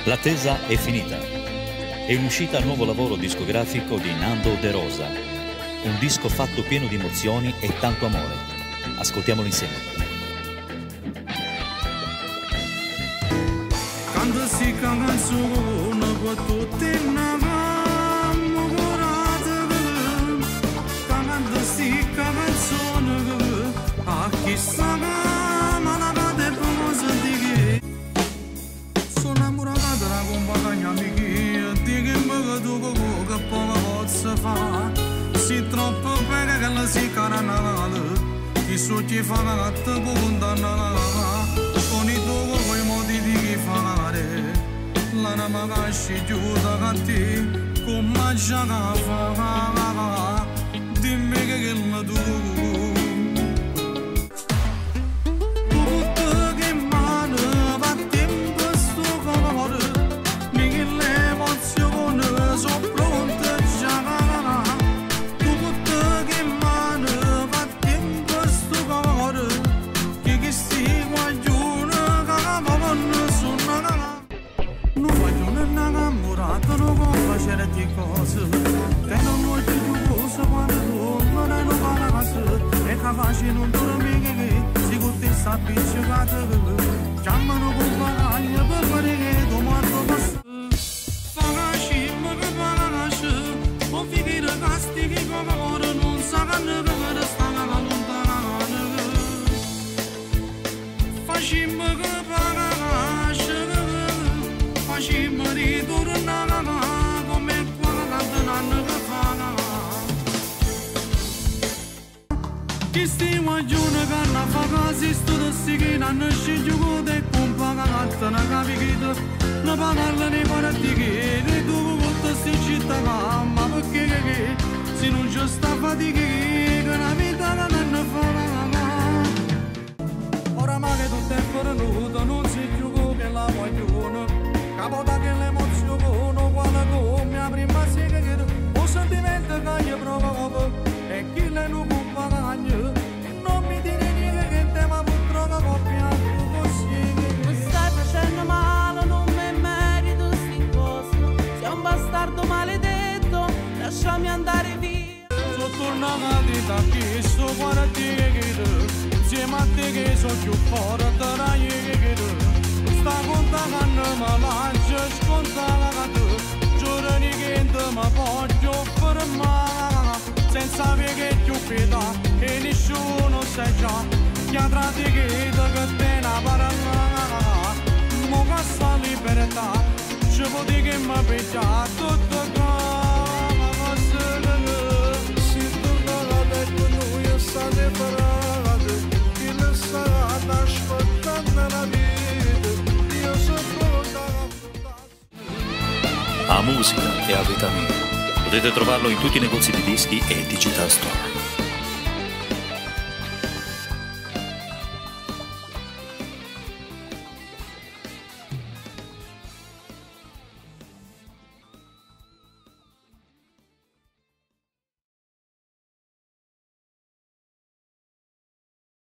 L'attesa è finita. È in uscita il nuovo lavoro discografico di Nando De Rosa. Un disco fatto pieno di emozioni e tanto amore. Ascoltiamolo insieme. Quando si canzone tutti quando si canzone a chissà ma de pomozdige sono innamorata della compagna mia di che mi duco che poi si fa si troppo bene che la si caranale chi so ti fa la te condannata con i tuoi coi modi di fare la namaga si chiuda a te come già fa dimmi che la tu certi cose che non vuoi più cosa quando tu non hai una casa e capace non dormi che si gutti sta appiccicata chiamano compagna per fare che domani passa fagaci ma che fagaci o figure casti che come ora non sanno che per stare lontano facimmo che fagaci facimmo ritornare chi stima giorno che la fa casi studia si che non si gioco e compra che non capi non parla nei parati che tu volta si città ma perché se non c'è sta fatica che la vita non fa oramai che tutto è perduto non si gioco che la vogliono capota che l'emozione quale come la prima sera che un sentimento che gli provo e chi le non compagno e non mi dire niente che te ma purtroppo copiato così mi stai facendo male non mi merito sti cose sei un bastardo maledetto lasciami andare via sono tornata di da chi sto guardati che insieme a te che so più forte da che sta contando ma la scontata tu giorni che mi voglio fermare senza avere che più pietà e nessuno sa già che avrà di che te ne parla mo questa libertà ci può dire che mi picchia tutto cosa si torna a letto noi state parate chi le sarà aspettando la vita io sono A musica e a vita mia. Potete trovarlo in tutti i negozi di dischi e Digital Store.